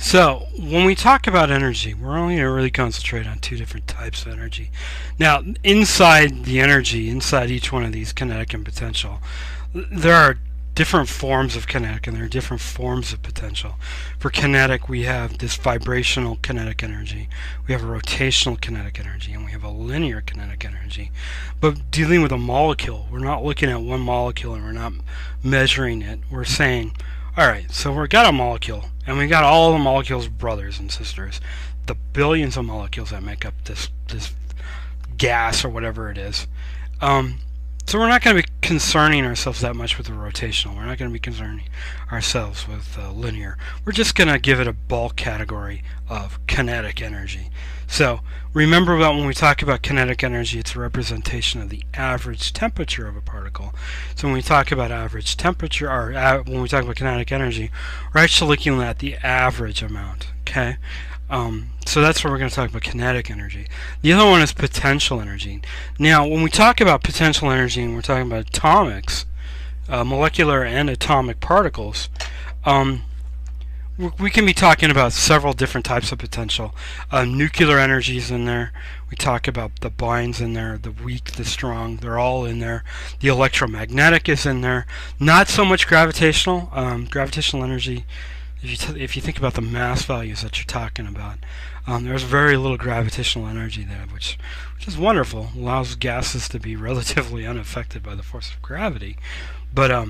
So, when we talk about energy, we're only going to really concentrate on two different types of energy. Now, inside the energy, inside each one of these, kinetic and potential, there are different forms of kinetic and there are different forms of potential. For kinetic, we have this vibrational kinetic energy, we have a rotational kinetic energy, and we have a linear kinetic energy. But dealing with a molecule, we're not looking at one molecule and we're not measuring it. We're saying, alright, so we've got a molecule, and we got all the molecules brothers and sisters, the billions of molecules that make up this gas or whatever it is. So we're not going to be concerning ourselves that much with the rotational. We're not going to be concerning ourselves with linear. We're just going to give it a bulk category of kinetic energy. So remember that when we talk about kinetic energy, it's a representation of the average temperature of a particle. So when we talk about average temperature, or when we talk about kinetic energy, we're actually looking at the average amount. Okay. So that's what we're going to talk about, kinetic energy. The other one is potential energy. Now, when we talk about potential energy and we're talking about atomics, molecular and atomic particles, we can be talking about several different types of potential. Nuclear energy is in there. We talk about the binds in there, the weak, the strong, they're all in there. The electromagnetic is in there. Not so much gravitational. Gravitational energy, if you think about the mass values that you're talking about, there's very little gravitational energy there, which is wonderful. Allows gases to be relatively unaffected by the force of gravity, but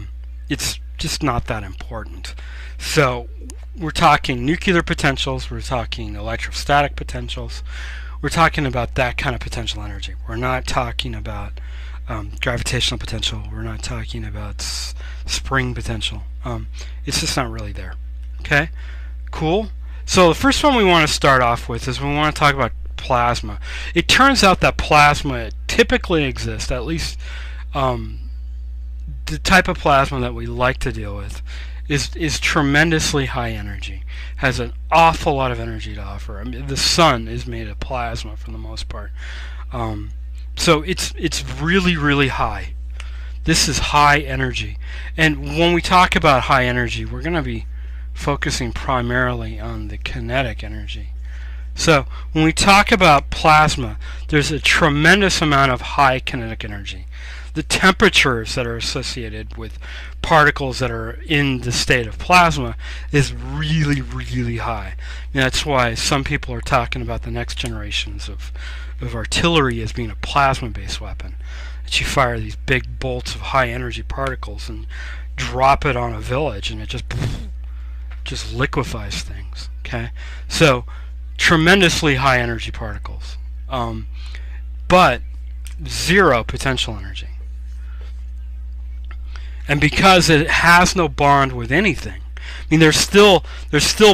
it's just not that important. So we're talking nuclear potentials, we're talking electrostatic potentials, we're talking about that kind of potential energy. We're not talking about gravitational potential, we're not talking about spring potential. It's just not really there. Okay, cool. So the first one we want to start off with is we want to talk about plasma. It turns out that plasma typically exists, at least the type of plasma that we like to deal with is tremendously high energy, has an awful lot of energy to offer. I mean, the sun is made of plasma for the most part. So it's really, really high. This is high energy. And when we talk about high energy, we're going to be focusing primarily on the kinetic energy. So when we talk about plasma, there's a tremendous amount of high kinetic energy. The temperatures that are associated with particles that are in the state of plasma is really, really high. And that's why some people are talking about the next generations of artillery as being a plasma-based weapon. That you fire these big bolts of high energy particles and drop it on a village and it just liquefies things. Okay, so tremendously high energy particles, but zero potential energy. And because it has no bond with anything, I mean, there's still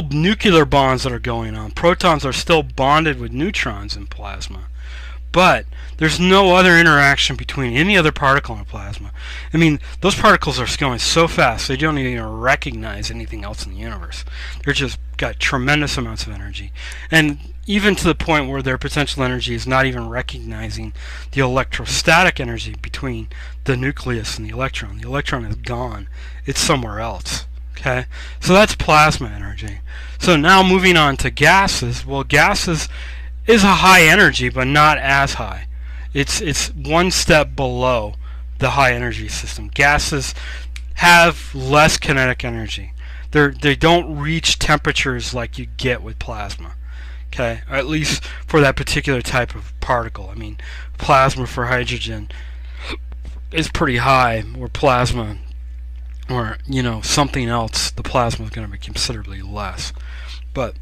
nuclear bonds that are going on. Protons are still bonded with neutrons in plasma, but there's no other interaction between any other particle in plasma. I mean, those particles are going so fast they don't even recognize anything else in the universe. They're just got tremendous amounts of energy, and even to the point where their potential energy is not even recognizing the electrostatic energy between the nucleus and the electron. The electron is gone. It's somewhere else. Okay, so that's plasma energy. So now moving on to gases. Well, gases is a high energy, but not as high. It's one step below the high energy system. Gases have less kinetic energy. They don't reach temperatures like you get with plasma. Okay, or at least for that particular type of particle. I mean, plasma for hydrogen is pretty high, or plasma, or something else, the plasma is going to be considerably less. But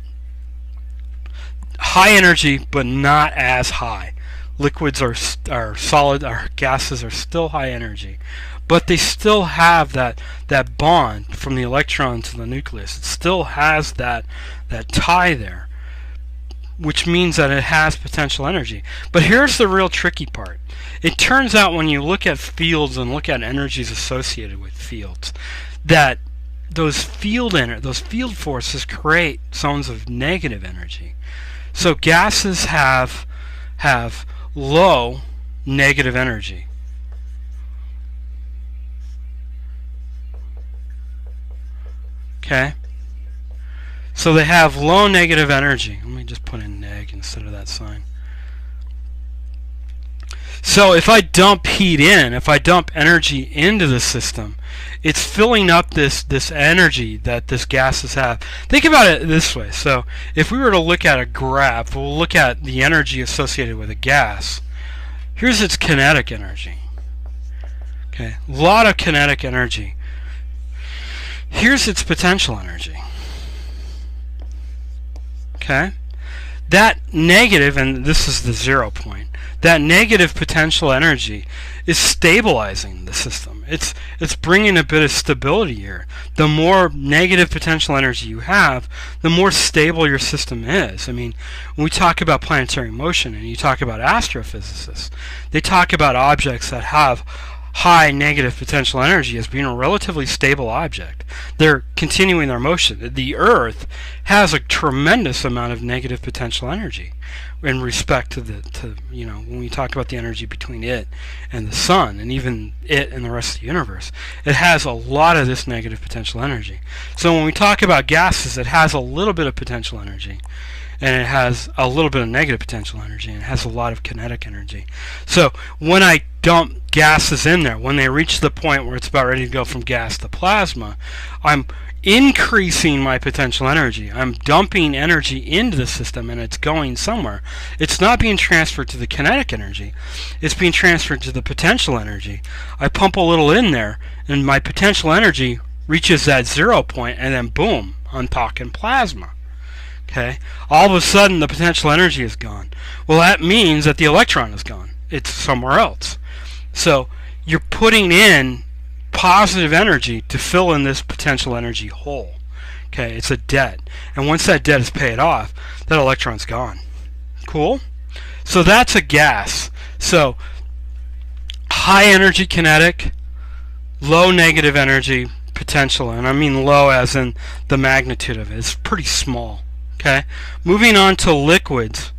high energy, but not as high. Liquids are solid, our gases are still high energy, but they still have that bond from the electron to the nucleus. It still has that tie there, which means that it has potential energy. But here's the real tricky part. It turns out when you look at fields and look at energies associated with fields, that those field forces create zones of negative energy. So gases have low negative energy. Okay? So they have low negative energy. Let me just put in neg instead of that sign. So if I dump heat in, if I dump energy into the system, it's filling up this energy that this gases have. Think about it this way. So if we were to look at a graph, we'll look at the energy associated with a gas. Here's its kinetic energy. Okay, a lot of kinetic energy. Here's its potential energy. Okay, that negative, and this is the 0 point, that negative potential energy is stabilizing the system. It's bringing a bit of stability here. The more negative potential energy you have, the more stable your system is. I mean, when we talk about planetary motion and you talk about astrophysicists, they talk about objects that have high negative potential energy as being a relatively stable object. They're continuing their motion. The Earth has a tremendous amount of negative potential energy in respect to when we talk about the energy between it and the sun, and even it and the rest of the universe. It has a lot of this negative potential energy. So when we talk about gases, it has a little bit of potential energy, and it has a little bit of negative potential energy, and it has a lot of kinetic energy. So when I dump gases in there, when they reach the point where it's about ready to go from gas to plasma, I'm increasing my potential energy. I'm dumping energy into the system, and it's going somewhere. It's not being transferred to the kinetic energy. It's being transferred to the potential energy. I pump a little in there, and my potential energy reaches that 0 point, and then boom, I'm talking plasma. Okay, all of a sudden the potential energy is gone. Well, that means that the electron is gone. It's somewhere else. So you're putting in positive energy to fill in this potential energy hole. Okay, it's a debt. And once that debt is paid off, that electron's gone. Cool? So that's a gas. So high energy kinetic, low negative energy potential. And I mean low as in the magnitude of it. It's pretty small. Okay, moving on to liquids.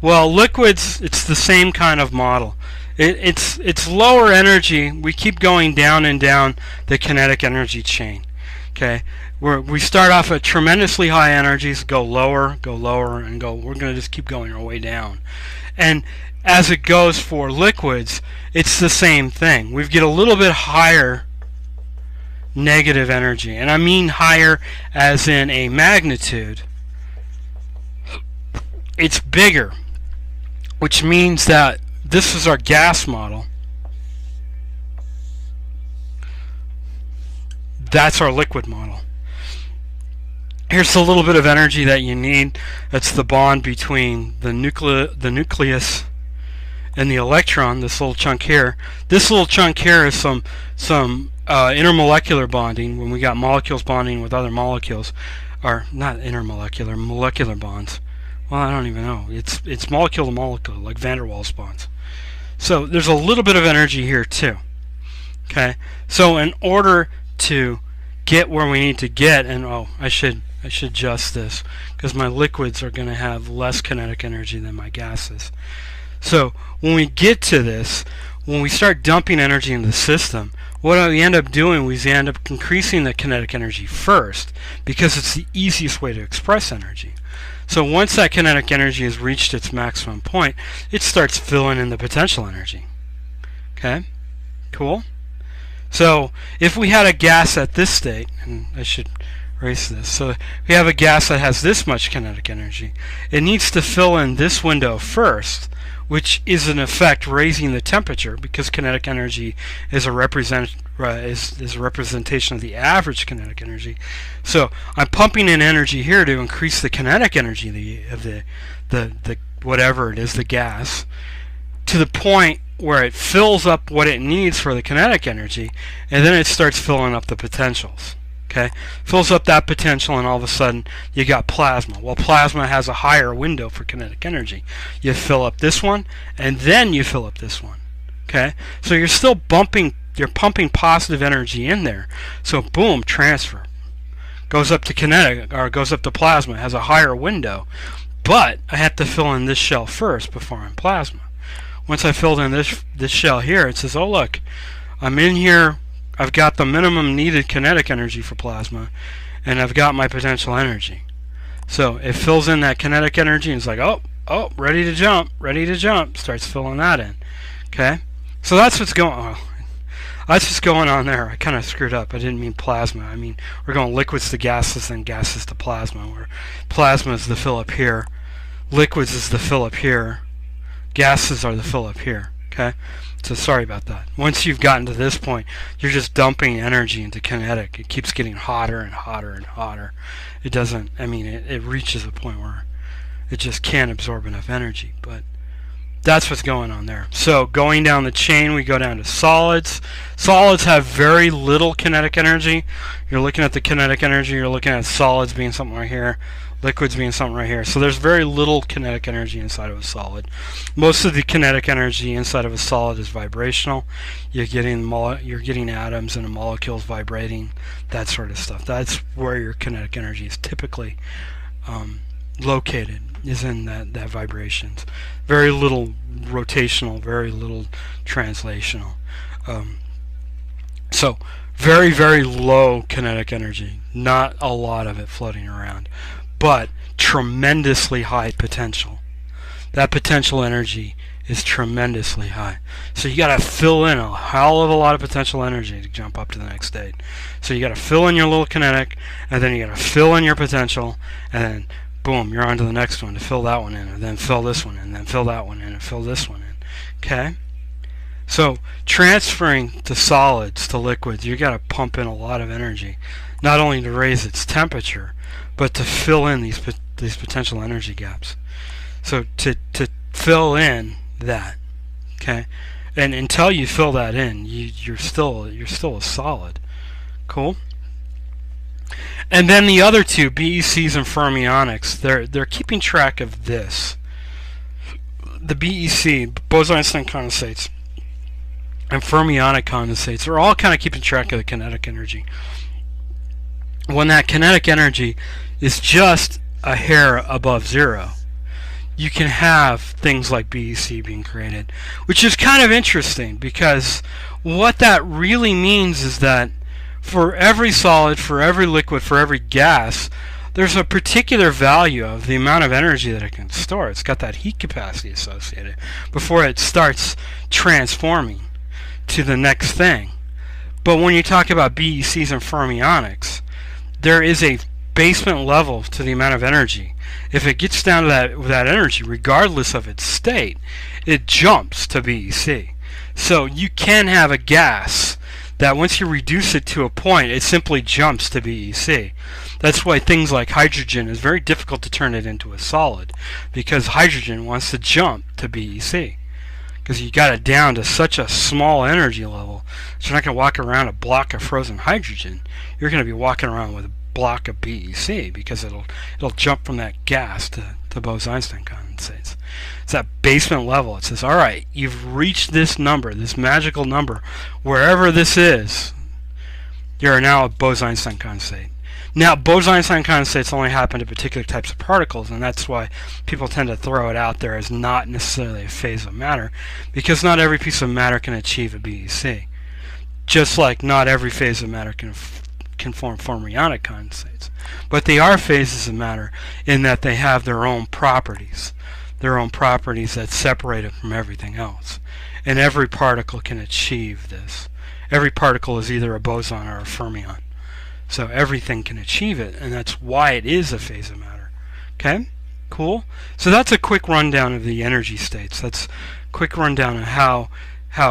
Well, liquids, it's the same kind of model. It's lower energy. We keep going down and down the kinetic energy chain. Okay, we start off at tremendously high energies, go lower, and go. We're going to just keep going our way down. And as it goes for liquids, it's the same thing. We get a little bit higher negative energy, and I mean higher as in a magnitude. It's bigger, which means that this is our gas model. That's our liquid model. Here's a little bit of energy that you need. That's the bond between the nucleus and the electron, this little chunk here. This little chunk here is some intermolecular bonding, when we got molecules bonding with other molecules. Or not intermolecular, molecular bonds. Well, I don't even know. It's molecule to molecule, like van der Waals bonds. So there's a little bit of energy here too. Okay. So in order to get where we need to get, and I should adjust this because my liquids are going to have less kinetic energy than my gases. So when we get to this, when we start dumping energy into the system, what we end up doing is we end up increasing the kinetic energy first, because it's the easiest way to express energy. So once that kinetic energy has reached its maximum point, it starts filling in the potential energy. Okay? Cool? So if we had a gas at this state, and I should erase this, so we have a gas that has this much kinetic energy, it needs to fill in this window first, which is in effect raising the temperature, because kinetic energy is a representation of the average kinetic energy. So I'm pumping in energy here to increase the kinetic energy of the whatever it is, the gas, to the point where it fills up what it needs for the kinetic energy, and then it starts filling up the potentials. Okay, fills up that potential, and all of a sudden you got plasma. Well, plasma has a higher window for kinetic energy. You fill up this one, and then you fill up this one. Okay, so you're still pumping positive energy in there. So boom, transfer goes up to kinetic, or goes up to plasma. It has a higher window, but I have to fill in this shell first before I'm plasma. Once I filled in this shell here, it says, oh look, I'm in here. I've got the minimum needed kinetic energy for plasma, and I've got my potential energy. So it fills in that kinetic energy and it's like, oh, ready to jump, starts filling that in. Okay? So that's what's going on. That's what's going on there. I kind of screwed up. I didn't mean plasma. I mean, we're going liquids to gases, then gases to plasma, where plasma is the fill up here, liquids is the fill up here, gases are the fill up here. Okay? So sorry about that. Once you've gotten to this point, you're just dumping energy into kinetic. It keeps getting hotter and hotter and hotter. It doesn't, I mean, it reaches a point where it just can't absorb enough energy. But that's what's going on there. So going down the chain, we go down to solids. Solids have very little kinetic energy. You're looking at the kinetic energy, you're looking at solids being something right here, liquids being something right here. So there's very little kinetic energy inside of a solid. Most of the kinetic energy inside of a solid is vibrational. You're getting atoms and molecules vibrating, that sort of stuff. That's where your kinetic energy is typically located, is in that vibrations. Very little rotational, very little translational. So very, very low kinetic energy. Not a lot of it floating around, but tremendously high potential. That potential energy is tremendously high. So you got to fill in a hell of a lot of potential energy to jump up to the next state. So you got to fill in your little kinetic, and then you got to fill in your potential, and then boom, you're on to the next one to fill that one in, and then fill this one in, and then fill that one in, and fill this one in. Okay? So transferring to solids to liquids, you got to pump in a lot of energy, not only to raise its temperature, but to fill in these potential energy gaps. So to fill in that, okay, and until you fill that in, you're still a solid. Cool. And then the other two, BECs and fermionics, they're keeping track of this. The BEC, Bose-Einstein condensates, and fermionic condensates are all kind of keeping track of the kinetic energy. When that kinetic energy is just a hair above zero, you can have things like BEC being created, which is kind of interesting, because what that really means is that for every solid, for every liquid, for every gas, there's a particular value of the amount of energy that it can store. It's got that heat capacity associated before it starts transforming to the next thing. But when you talk about BECs and fermionics, there is a basement level to the amount of energy. If it gets down to that energy, regardless of its state, it jumps to BEC. So you can have a gas that once you reduce it to a point, it simply jumps to BEC. That's why things like hydrogen is very difficult to turn it into a solid, because hydrogen wants to jump to BEC. Because you got it down to such a small energy level, so you're not going to walk around a block of frozen hydrogen. You're going to be walking around with a block of BEC, because it'll jump from that gas to Bose-Einstein condensates. It's that basement level. It says, all right, you've reached this number, this magical number, wherever this is, you're now a Bose-Einstein condensate. Now, Bose-Einstein condensates only happen to particular types of particles, and that's why people tend to throw it out there as not necessarily a phase of matter, because not every piece of matter can achieve a BEC. Just like not every phase of matter can form fermionic condensates. But they are phases of matter in that they have their own properties that separate it from everything else. And every particle can achieve this. Every particle is either a boson or a fermion. So everything can achieve it, and that's why it is a phase of matter. Okay? Cool? So that's a quick rundown of the energy states. That's a quick rundown of how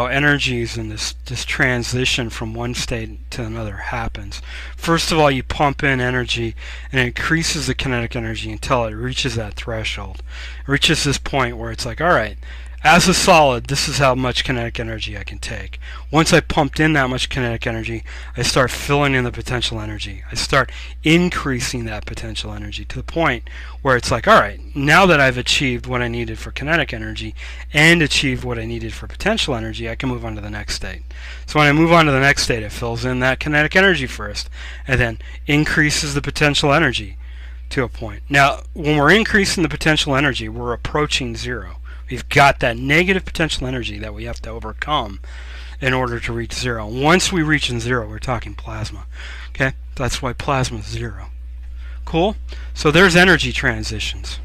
energies and this transition from one state to another happens. First of all, you pump in energy, and it increases the kinetic energy until it reaches that threshold. It reaches this point where it's like, all right, as a solid, this is how much kinetic energy I can take. Once I pumped in that much kinetic energy, I start filling in the potential energy. I start increasing that potential energy to the point where it's like, all right, now that I've achieved what I needed for kinetic energy and achieved what I needed for potential energy, I can move on to the next state. So when I move on to the next state, it fills in that kinetic energy first, and then increases the potential energy to a point. Now, when we're increasing the potential energy, we're approaching zero. We've got that negative potential energy that we have to overcome in order to reach zero. Once we reach zero, we're talking plasma. Okay? That's why plasma is zero. Cool. So there's energy transitions.